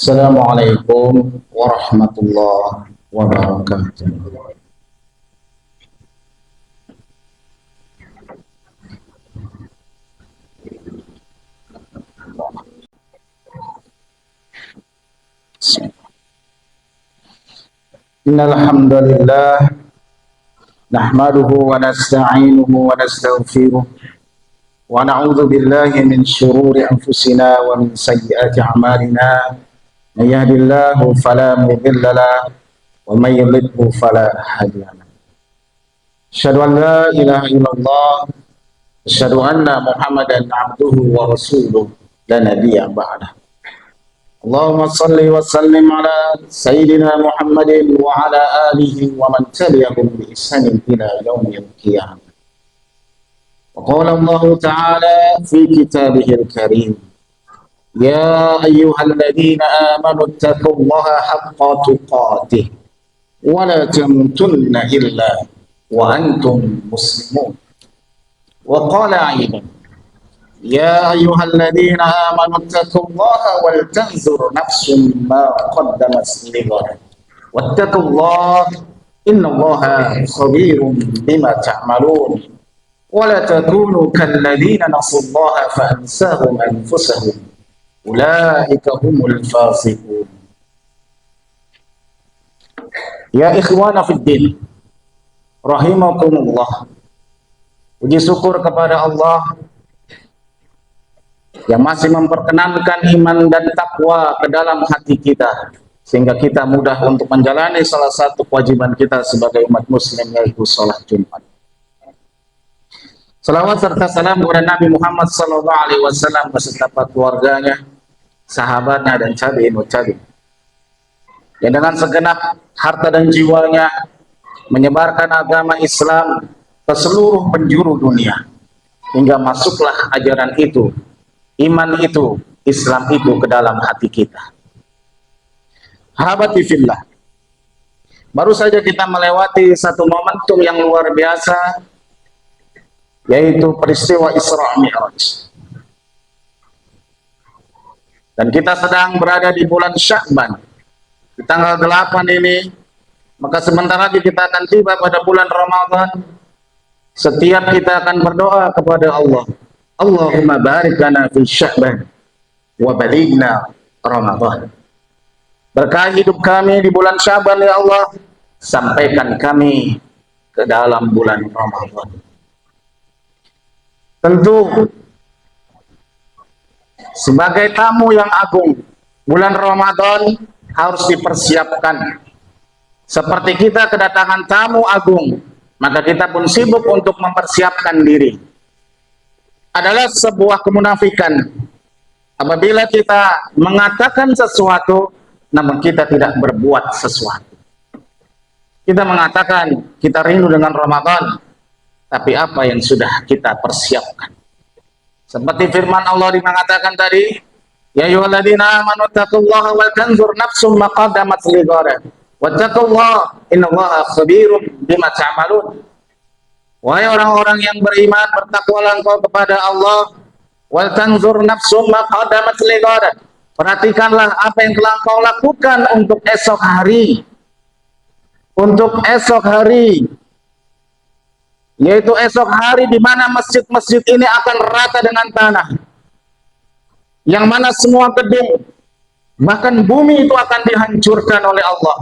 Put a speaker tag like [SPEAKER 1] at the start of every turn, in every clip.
[SPEAKER 1] Assalamualaikum warahmatullahi wabarakatuh. Innal hamdalillah nahmaduhu wa nasta'inuhu wa nastaghfiruh wa na'udzu billahi min shururi anfusina wa min sayyiati a'malina. May yahdihillahu fala mudilla lahu wa may yudlilhu fala hadiya lahu. Asyhadu an la ilaha illallah, asyhadu anna Muhammadan abduhu wa rasuluh la nabiyya ba'dah. Allahumma salli wa sallim ala sayyidina Muhammadin wa ala alihi wa man tabi'ahum bi ihsanin ila yaumil qiyamah. Wa qala Allah ta'ala fi kitabihil karim, ya ayyuhalladzina amanu taqullaha haqqa tuqatih wa la tamutunna illa wa antum muslimun. Wa qala aidan, ya ayyuhalladzina amanu taqullaha wal tanzur nafsum ma qaddamat lighad wattaqullaha innallaha khabirum bima ta'malun wa la takunu kalladzina nasullaha fa ansahum anfusahum ulaika humul fasiqun. Ya ikhwana fid din rahimakumullah, puji syukur kepada Allah yang masih memperkenankan iman dan takwa ke dalam hati kita, sehingga kita mudah untuk menjalani salah satu kewajiban kita sebagai umat muslim, yaitu sholat Jumat. Salawat serta salam kepada Nabi Muhammad SAW beserta keluarganya, sahabatnya, dan tabi'in wa tabi'in, yang dengan segenap harta dan jiwanya menyebarkan agama Islam ke seluruh penjuru dunia, hingga masuklah ajaran itu, iman itu, Islam itu ke dalam hati kita. Habati fillah, baru saja kita melewati satu momentum yang luar biasa, yaitu peristiwa Isra Mi'raj. Dan kita sedang berada di bulan Sya'ban, di tanggal 8 ini, maka sebentar lagi kita akan tiba pada bulan Ramadan. Setiap kita akan berdoa kepada Allah, Allahumma barik lana fi Sya'ban wa balighna Ramadan. Berkahi hidup kami di bulan Sya'ban ya Allah, sampaikan kami ke dalam bulan Ramadan. Tentu sebagai tamu yang agung, bulan Ramadan harus dipersiapkan. Seperti kita kedatangan tamu agung, maka kita pun sibuk untuk mempersiapkan diri. Adalah sebuah kemunafikan apabila kita mengatakan sesuatu namun kita tidak berbuat sesuatu. Kita mengatakan kita rindu dengan Ramadan, tapi apa yang sudah kita persiapkan? Seperti firman Allah mengatakan tadi, ya ayyuhalladzina amanu taqullaha wal tanzur nafsum ma qaddamat lighad wattaqullaha innallaha khabirum bima ta'malun. Wahai orang-orang yang beriman, bertakwalah engkau kepada Allah, wal tanzur nafsum ma qaddamat lighad. Perhatikanlah apa yang telah engkau lakukan untuk esok hari. Untuk esok hari, yaitu esok hari di mana masjid-masjid ini akan rata dengan tanah, yang mana semua gedung, bahkan bumi itu akan dihancurkan oleh Allah.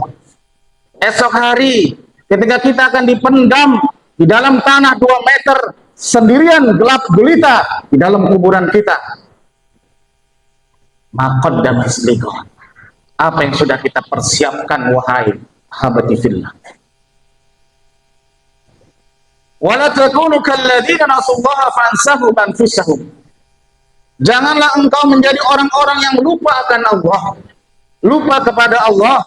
[SPEAKER 1] Esok hari ketika kita akan dipendam di dalam tanah 2 meter sendirian, gelap gulita di dalam kuburan kita, maqaddamat lighad, apa yang sudah kita persiapkan wahai habati fillah. Wala takunu kalladzina nasullaha fansahum anfusahum. Janganlah engkau menjadi orang-orang yang lupa akan Allah, lupa kepada Allah,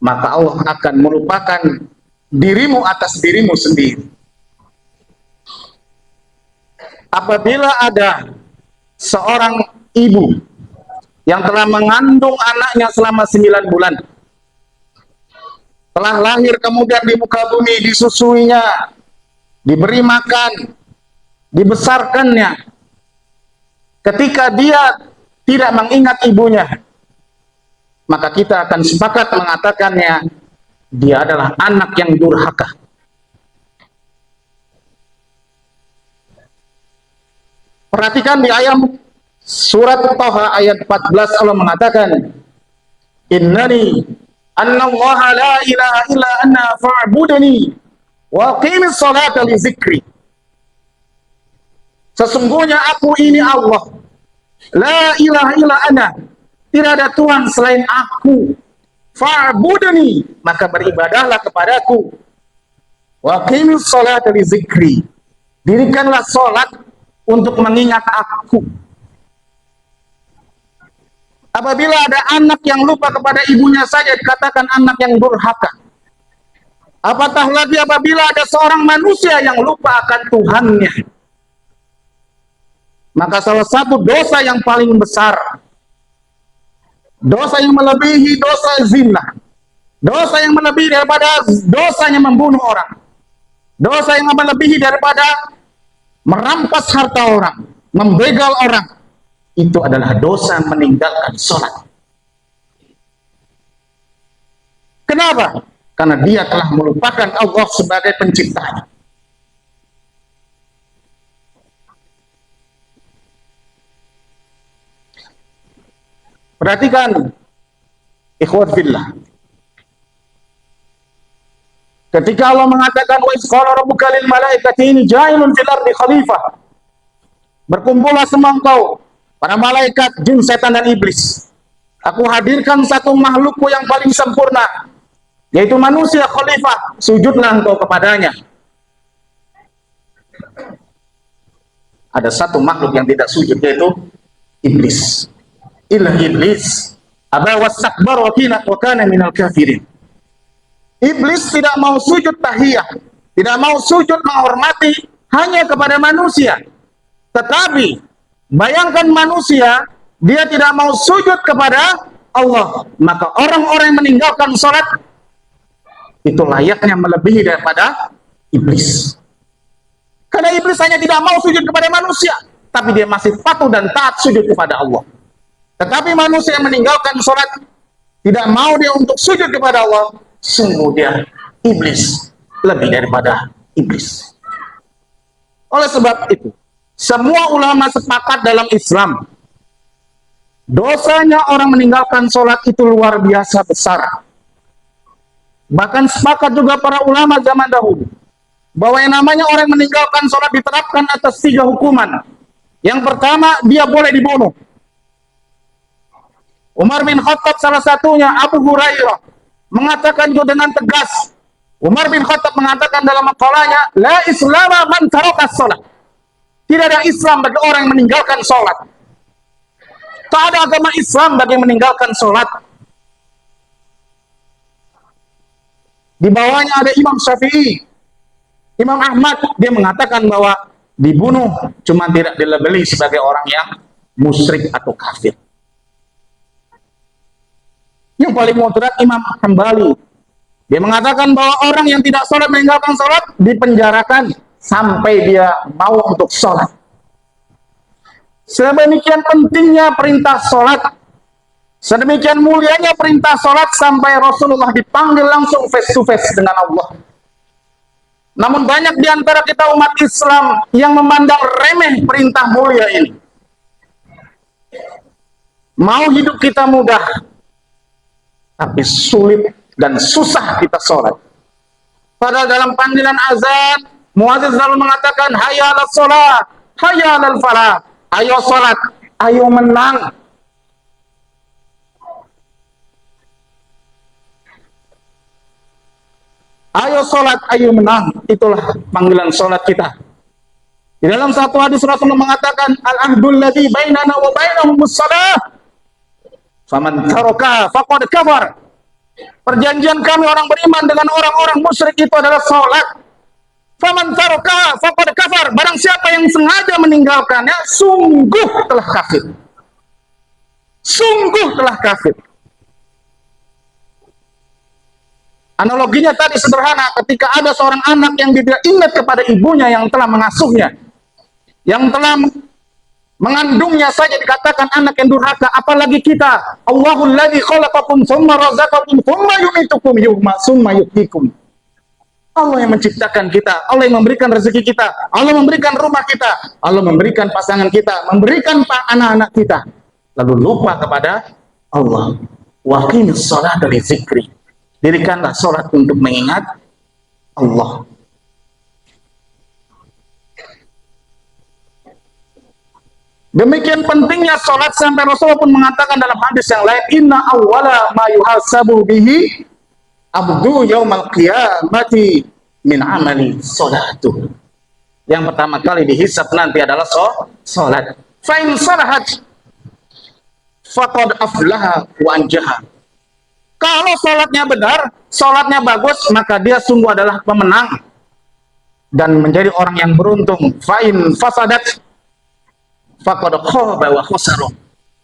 [SPEAKER 1] maka Allah akan melupakan dirimu atas dirimu sendiri. Apabila ada seorang ibu yang telah mengandung anaknya selama 9 bulan, telah lahir kemudian di muka bumi, disusuinya, diberi makan, dibesarkannya, ketika dia tidak mengingat ibunya, maka kita akan sepakat mengatakannya dia adalah anak yang durhaka. Perhatikan di ayat surat Thaha ayat 14, Allah mengatakan, innani annallaha la ilaha illa anna fa'budani wa aqimis salata li zikri. Sesungguhnya aku ini Allah, la ilaha illa ana, tidak ada Tuhan selain aku, fa'budani, maka beribadahlah kepadaku, wa aqimis salata li zikri, dirikanlah salat untuk mengingat aku. Apabila ada anak yang lupa kepada ibunya saja dikatakan anak yang durhaka, apatah lagi apabila ada seorang manusia yang lupa akan Tuhannya. Maka salah satu dosa yang paling besar, dosa yang melebihi dosa zina, dosa yang melebihi daripada dosanya membunuh orang, dosa yang melebihi daripada merampas harta orang, membegal orang, itu adalah dosa meninggalkan sholat. Kenapa? Karena dia telah melupakan Allah sebagai penciptanya. Perhatikan, ikhwat fillah. Ketika Allah mengatakan wa isqala rabbuka lil malaikati inni ja'ilun fil ardi khalifah, berkumpullah semua engkau, para malaikat, jin, setan dan iblis. Aku hadirkan satu makhlukku yang paling sempurna, yaitu manusia khalifah, sujudlah engkau kepadanya. Ada satu makhluk yang tidak sujud, yaitu iblis. Illa iblis aba wastakbar wa kana minal kafirin. Iblis tidak mau sujud tahiyah, tidak mau sujud menghormati hanya kepada manusia. Tetapi bayangkan manusia, dia tidak mau sujud kepada Allah, maka orang-orang yang meninggalkan sholat itu layaknya melebihi daripada iblis. Karena iblis hanya tidak mau sujud kepada manusia, tapi dia masih patuh dan taat sujud kepada Allah. Tetapi manusia yang meninggalkan sholat, tidak mau dia untuk sujud kepada Allah, sungguh dia iblis, lebih daripada iblis. Oleh sebab itu, semua ulama sepakat dalam Islam, dosanya orang meninggalkan sholat itu luar biasa besar. Bahkan sepakat juga para ulama zaman dahulu, bahwa yang namanya orang meninggalkan sholat diterapkan atas 3 hukuman. Yang pertama, dia boleh dibunuh. Umar bin Khattab salah satunya, Abu Hurairah mengatakan itu dengan tegas. Umar bin Khattab mengatakan dalam maqalanya, la islama man taraka sholat. Tidak ada Islam bagi orang yang meninggalkan sholat. Tak ada agama Islam bagi yang meninggalkan sholat. Di bawahnya ada Imam Syafi'i, Imam Ahmad, dia mengatakan bahwa dibunuh cuma tidak dilabeli sebagai orang yang musyrik atau kafir. Yang paling moderat Imam Hambali, dia mengatakan bahwa orang yang tidak sholat meninggalkan sholat dipenjarakan sampai dia mau untuk sholat. Sedemikian pentingnya perintah sholat, sedemikian mulianya perintah sholat sampai Rasulullah dipanggil langsung face to face dengan Allah. Namun banyak di antara kita umat Islam yang memandang remeh perintah mulia ini. Mau hidup kita mudah, tapi sulit dan susah kita sholat. Padahal dalam panggilan azan, muadzin selalu mengatakan, hayya 'alas sholat, hayya 'alal falah. Ayo sholat, ayo menang. Ayo sholat, ayo menang. Itulah panggilan sholat kita. Di dalam satu hadis Rasulullah mengatakan, al-ahdul ladzi bainana wa bainahumus shalah, faman taraka faqad kafar. Perjanjian kami orang beriman dengan orang-orang musyrik itu adalah sholat. Faman taraka faqad kafar. Barang siapa yang sengaja meninggalkannya, sungguh telah kafir. Sungguh telah kafir. Analoginya tadi sederhana, ketika ada seorang anak yang tidak ingat kepada ibunya yang telah mengasuhnya, yang telah Mengandungnya saja dikatakan anak yang durhaka, apalagi kita. Allahul ladzi khalaqakum tsumma razaqakum tsumma yumitukum summa yuhyikum. Allah yang menciptakan kita, Allah yang memberikan rezeki kita, Allah memberikan rumah kita, Allah memberikan pasangan kita, memberikan anak-anak kita. Lalu lupa kepada Allah. Wa qimis sholata li dzikri. Dirikanlah salat untuk mengingat Allah. Demikian pentingnya salat sampai Rasulullah pun mengatakan dalam hadis yang lain, inna awwala ma yuhasabu bihi abdu yaumal qiyamati min amali salatu. Yang pertama kali dihisab nanti adalah salat. Fa in salahat faqad aflaha wa anjaha. Kalau salatnya benar, salatnya bagus, maka dia sungguh adalah pemenang dan menjadi orang yang beruntung. Fa in fasadat faqad khaba wa khasara.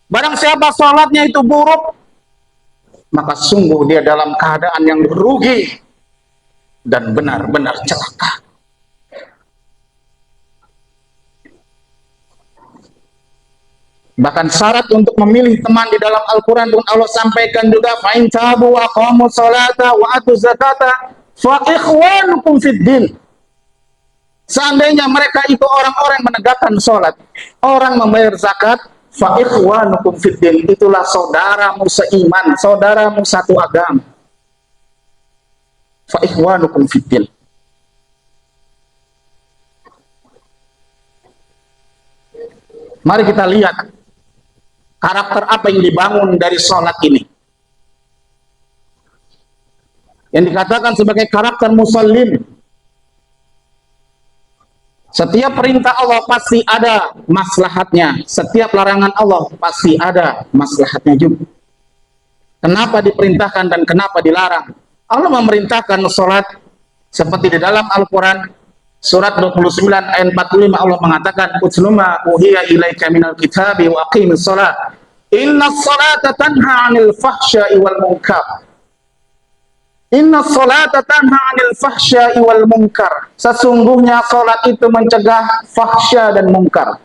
[SPEAKER 1] Barang siapa salatnya itu buruk, maka sungguh dia dalam keadaan yang rugi dan benar-benar celaka. Bahkan syarat untuk memilih teman di dalam Al-Quran pun Allah sampaikan juga, fa'in tabu wa qamu salata wa atu zakata fa ikhwanukum fid din. Seandainya mereka itu orang-orang menegakkan sholat, orang membayar zakat, fa ikhwanukum fid din, itulah saudaramu seiman, saudaramu satu agama. Fa ikhwanukum fid din. Mari kita lihat karakter apa yang dibangun dari sholat ini, yang dikatakan sebagai karakter musallin. Setiap perintah Allah pasti ada maslahatnya, setiap larangan Allah pasti ada maslahatnya juga. Kenapa diperintahkan dan kenapa dilarang? Allah memerintahkan sholat seperti di dalam Al-Quran surat 29 ayat 45, Allah mengatakan, utluma uhiya ilaika minal kitabi wa aqimis sholat inna sholata tanha anil fahsya'i wal munkar. Inna sholata tanha anil fahsya'i wal munkar. Sesungguhnya sholat itu mencegah fahsya dan munkar.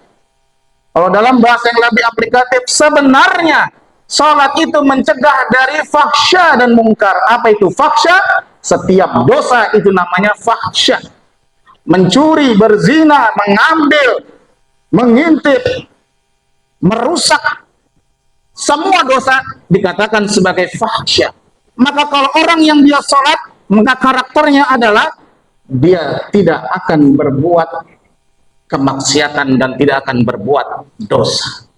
[SPEAKER 1] Kalau dalam bahasa yang lebih aplikatif, sebenarnya sholat itu mencegah dari fahsya dan munkar. Apa itu fahsya? Setiap dosa itu namanya fahsya. Mencuri, berzina, mengambil, mengintip, merusak, semua dosa dikatakan sebagai fahsya. Maka kalau orang yang dia sholat, maka karakternya adalah dia tidak akan berbuat kemaksiatan dan tidak akan berbuat dosa.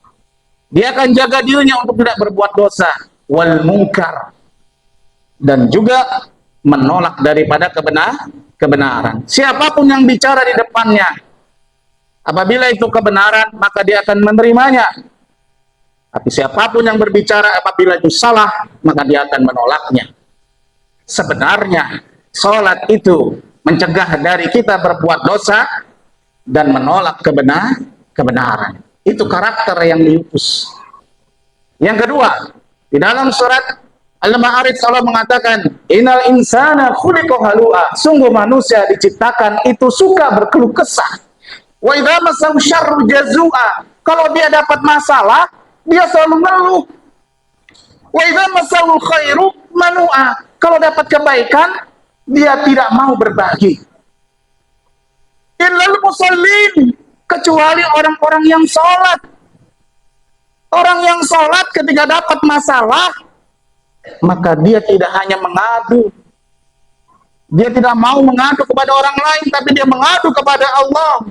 [SPEAKER 1] Dia akan jaga dirinya untuk tidak berbuat dosa, wal munkar, dan juga menolak daripada kebenaran. Siapapun yang bicara di depannya, apabila itu kebenaran, maka dia akan menerimanya. Tapi siapapun yang berbicara apabila itu salah, maka dia akan menolaknya. Sebenarnya sholat itu mencegah dari kita berbuat dosa dan menolak kebenaran. Itu karakter yang diutus. Yang kedua, di dalam surat Al-Ma'arij Allah mengatakan, innal insana khuliqa halu'a. Sungguh manusia diciptakan itu suka berkeluh kesah. Wa idza massahu syarru jazua. Kalau dia dapat masalah, dia selalu mengeluh. Wa idza massahu khairu manu'a. Kalau dapat kebaikan, dia tidak mau berbagi. Illal musallin, kecuali orang-orang yang sholat. Orang yang sholat ketika dapat masalah, maka dia tidak hanya mengadu. Dia tidak mau mengadu kepada orang lain, tapi dia mengadu kepada Allah.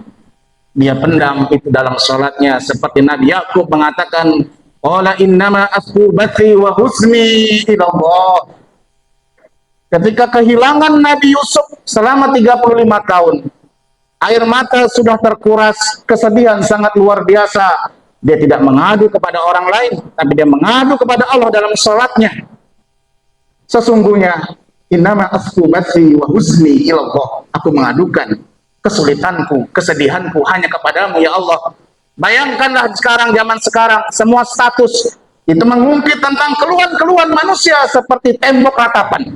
[SPEAKER 1] Dia pendam itu dalam sholatnya, seperti Nabi Yakub mengatakan, qala innama asku bathi wa husni ilallah. Ketika kehilangan Nabi Yusuf selama 35 tahun, air mata sudah terkuras, kesedihan sangat luar biasa. Dia tidak mengadu kepada orang lain, tapi dia mengadu kepada Allah dalam sholatnya. Sesungguhnya, innama asku bathi wa husni ilallah. Aku mengadukan kesulitanku, kesedihanku hanya kepadamu ya Allah. Bayangkanlah sekarang, zaman sekarang, semua status itu mengungkit tentang keluhan-keluhan manusia seperti tembok ratapan.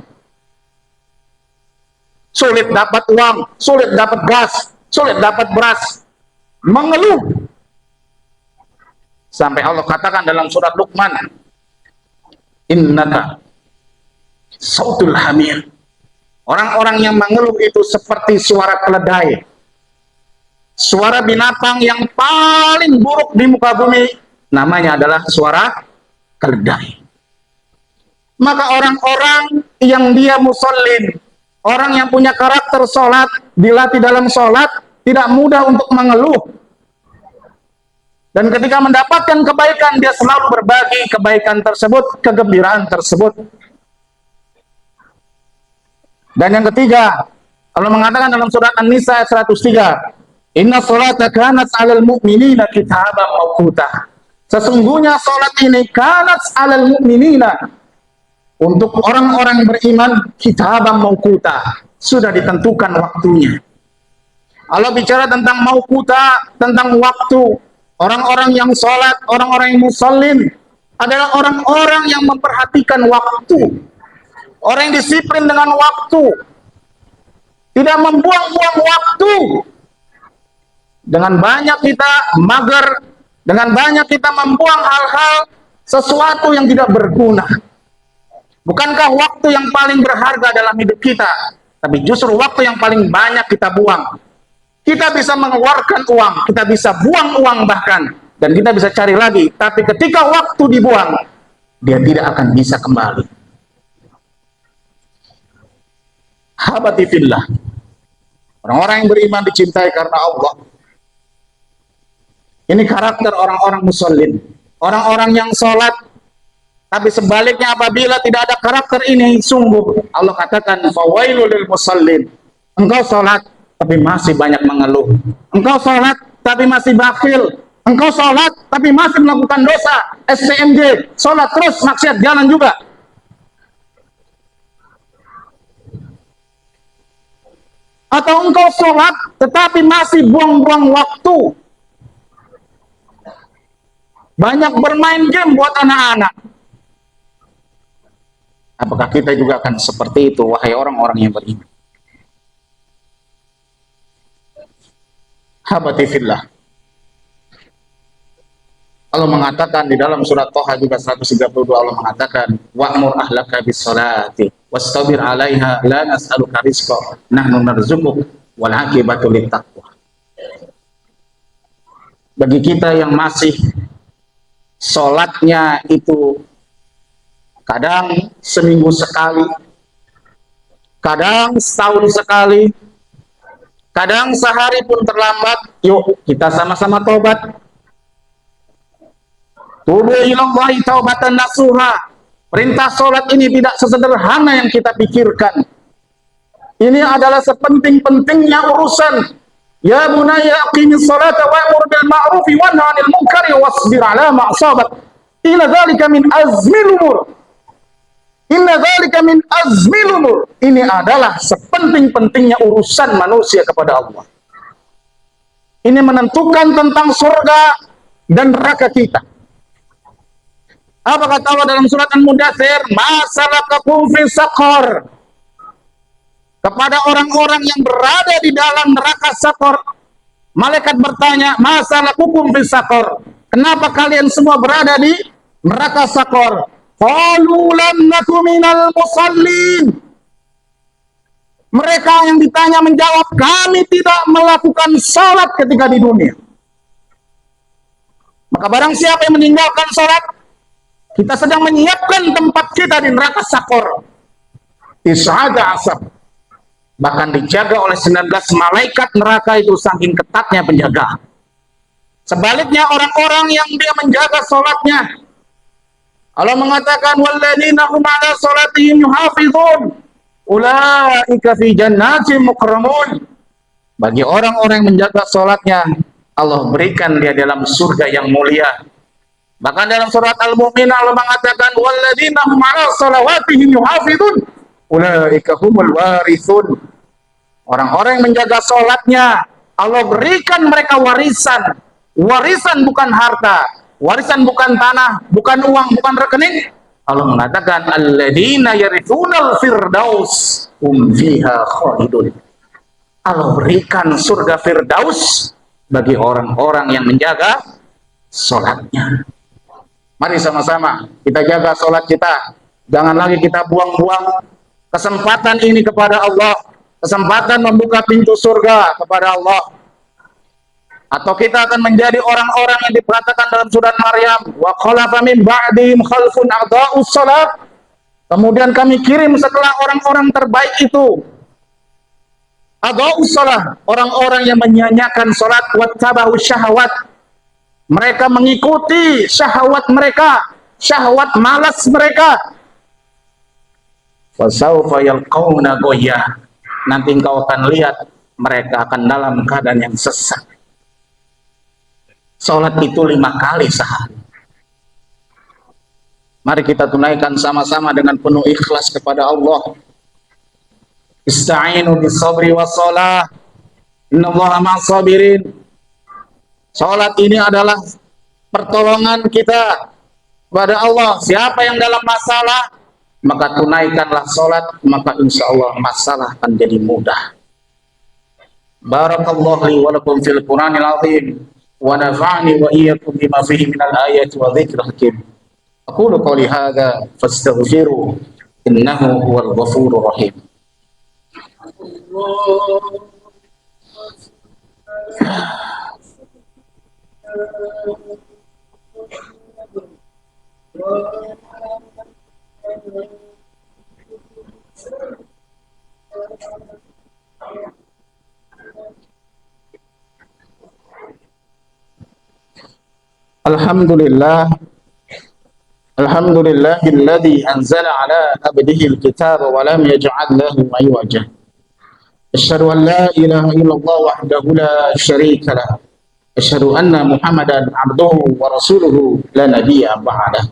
[SPEAKER 1] Sulit dapat uang, sulit dapat gas, sulit dapat beras. Mengeluh. Sampai Allah katakan dalam surat Luqman, innaka sautul hamir. Orang-orang yang mengeluh itu seperti suara keledai. Suara binatang yang paling buruk di muka bumi namanya adalah suara keledai. Maka orang-orang yang dia musallin, orang yang punya karakter sholat, dilatih dalam sholat, tidak mudah untuk mengeluh. Dan ketika mendapatkan kebaikan, dia selalu berbagi kebaikan tersebut, kegembiraan tersebut. Dan yang ketiga, Allah mengatakan dalam surat An-Nisa 103, inna sholata kanat 'alal mu'minina kitaban mawquta. Sesungguhnya sholat ini kanat 'alal mu'minina, untuk orang-orang beriman, kitaban mawquta, sudah ditentukan waktunya. Allah bicara tentang mawquta, tentang waktu. Orang-orang yang sholat, orang-orang yang musallin adalah orang-orang yang memperhatikan waktu. Orang yang disiplin dengan waktu, tidak membuang-buang waktu. Dengan banyak kita mager, dengan banyak kita membuang hal-hal sesuatu yang tidak berguna. Bukankah waktu yang paling berharga dalam hidup kita? Tapi justru waktu yang paling banyak kita buang. Kita bisa mengeluarkan uang, kita bisa buang uang bahkan, dan kita bisa cari lagi. Tapi ketika waktu dibuang, dia tidak akan bisa kembali. Habati fillah, orang-orang yang beriman dicintai karena Allah. Ini karakter orang-orang musallin, orang-orang yang sholat. Tapi sebaliknya apabila tidak ada karakter ini, sungguh Allah katakan fawailul lil musallin. Engkau sholat tapi masih banyak mengeluh. Engkau sholat tapi masih bakhil. Engkau sholat tapi masih melakukan dosa. SCMJ, sholat terus maksiat jalan juga. Atau engkau sholat tetapi masih buang-buang waktu, banyak bermain game buat anak-anak. Apakah kita juga akan seperti itu, wahai orang-orang yang beriman? Habati fillah, Allah mengatakan di dalam surat Thaha juga 132, Allah mengatakan wa'mur ahlaka bis salati wastabir 'alaiha la nas'aluka rizqa nahnu narzuquk wal 'aqibatu lit taqwa. Bagi kita yang masih sholatnya itu kadang seminggu sekali, kadang setahun sekali, kadang sehari pun terlambat, yuk kita sama-sama tobat. Tubu ilallahi taubatan nasuha. Perintah sholat ini tidak sesederhana yang kita pikirkan. Ini adalah sepenting-pentingnya urusan. Ya bunayya aqimis salata wa'mur bil ma'rufi wanha 'anil munkari wasbir 'ala ma asabak. Inna dzalika min azmil umur. Inna dzalika min azmil umur. Ini adalah sepenting-pentingnya urusan manusia kepada Allah. Ini menentukan tentang surga dan neraka kita. Apa kata Allah dalam surat An-Mudatsir? Masalakakum fi saqar. Kepada orang-orang yang berada di dalam neraka saqar, malaikat bertanya, masalakukum fi saqar. Kenapa kalian semua berada di neraka saqar? Qalu lam naku minal musallin. Mereka yang ditanya menjawab, kami tidak melakukan salat ketika di dunia. Maka barang siapa yang meninggalkan salat, kita sedang menyiapkan tempat kita di neraka sakor. Is'ada asap. Bahkan dijaga oleh 19 malaikat neraka itu, saking ketatnya penjagaan. Sebaliknya orang-orang yang dia menjaga sholatnya, Allah mengatakan walladzina hum 'ala sholatihim yuhafizun ulaika fi jannatin mukramun. Bagi orang-orang yang menjaga sholatnya, Allah berikan dia dalam surga yang mulia. Bahkan dalam surat Al-Mu'min Allah mengatakan walladzina hum 'ala shalawatihim yuhafizun ulaika humul warithun. Orang-orang yang menjaga sholatnya, Allah berikan mereka warisan. Warisan bukan harta, warisan bukan tanah, bukan uang, bukan rekening. Allah mengatakan alladzina yarithunal firdaus hum fiha khalidun. Allah berikan surga firdaus bagi orang-orang yang menjaga sholatnya. Mari sama-sama kita jaga sholat kita. Jangan lagi kita buang-buang kesempatan ini kepada Allah, kesempatan membuka pintu surga kepada Allah. Atau kita akan menjadi orang-orang yang diperkatakan dalam surat Maryam, wa khalafa min ba'dihim khalfun a'dha'us shalah. Kemudian kami kirim setelah orang-orang terbaik itu a'dha'us shalah, orang-orang yang menyanyiakan salat, wattaba'us syahawat. Mereka mengikuti syahwat mereka, syahwat malas mereka. Fasawfa yalqawna ghayya. Nanti engkau akan lihat mereka akan dalam keadaan yang sesat. Salat itu 5 kali sehari. Mari kita tunaikan sama-sama dengan penuh ikhlas kepada Allah. Ista'inu bis sabri was shalah. Innallaha ma'as sabirin. Salat ini adalah pertolongan kita kepada Allah. Siapa yang dalam masalah, maka tunaikanlah salat, maka insya Allah masalah akan jadi mudah. Barakallahu li wa lakum fil Qur'anil azim. ونفعني وإياكم بما فيه من الآيات وذكر الحكيم. أقول قولي هذا فاستغفروا إنه هو الغفور الرحيم. Alhamdulillah, alhamdulillahilladzi anzala ala abdihi alkitaba wa lam yaj'al lahu iwaja. Asyhadu an la ilaha illallah wahdahu la syarika lah. Asyhadu anna Muhammadan abduhu wa rasuluhu la nabiyya ba'dah.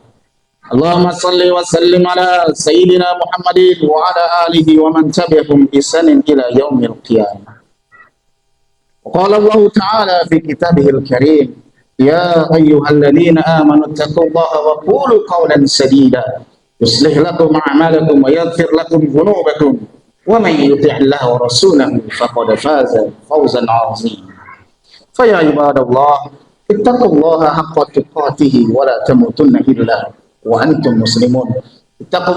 [SPEAKER 1] Allahumma salli wa sallim ala sayyidina Muhammadin wa ala alihi wa man tabi'ahum bi ihsanin ila yaumil qiyamah. Qala Allah ta'ala fi kitabihil karim, يا أيها الذين آمنوا اتقوا الله وقولوا قولا سديدا يصلح لكم أعمالكم ويغفر لكم ذنوبكم ومن يطع الله ورسوله فقد فاز فوزا عظيما. فيا عباد الله اتقوا الله حق تقاته ولا تموتن إلا وأنتم مسلمون. اتقوا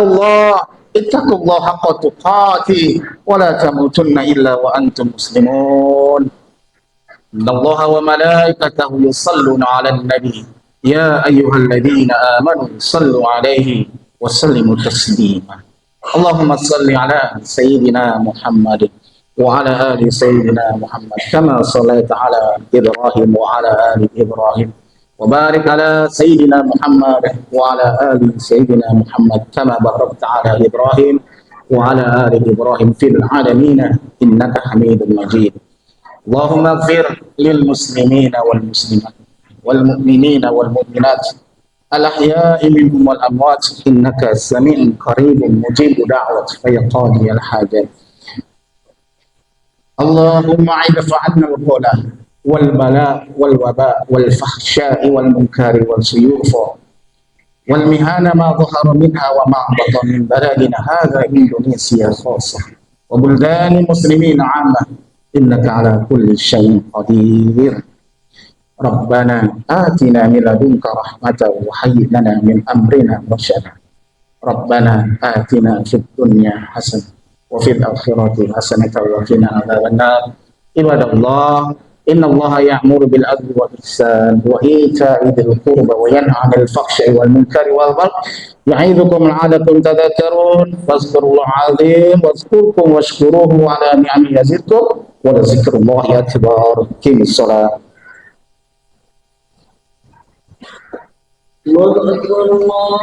[SPEAKER 1] الله حق تقاته ولا تموتن إلا وأنتم مسلمون. إن الله وملائكته يصلون على النبي يا أيها الذين آمنوا صلوا عليه وسلموا تسليما. اللهم صل على سيدنا محمد وعلى آل سيدنا محمد كما صليت على إبراهيم وعلى آل إبراهيم وبارك على سيدنا محمد وعلى آل سيدنا محمد كما باركت على إبراهيم وعلى آل إبراهيم في العالمين إنك حميد مجيد. اللهم اغفر للمسلمين والمسلمات والمؤمنين والمؤمنات الأحياء منهم والأموات إنك سميع قريب مجيب دعوة فيا قاضي الحاجات. اللهم اعف عنا البلاء والبلاء والوباء والفحشاء والمنكر والسيوف والمهان ما ظهر منها وما بطن من بلدنا هذا إندونيسيا خاصة وبلدان المسلمين عامة إنك على كل شيء قدير. ربنا آتنا من لدنك رحمة وهيئ لنا من أمرنا رشدا. ربنا آتنا في الدنيا حسنة وفي الآخرة حسنة وقنا عذاب النار. عباد الله إن الله يأمر بالعدل والإحسان وإيتاء ذي القربى وينهى عن الفحشاء والمنكر والبغي يعظكم لعلكم تذكرون. فاذكروا الله العظيم واذكركم واشكروه على نعمه يزدكم ولذكر الله أكبر. قم الصلاة. الله أكبر الله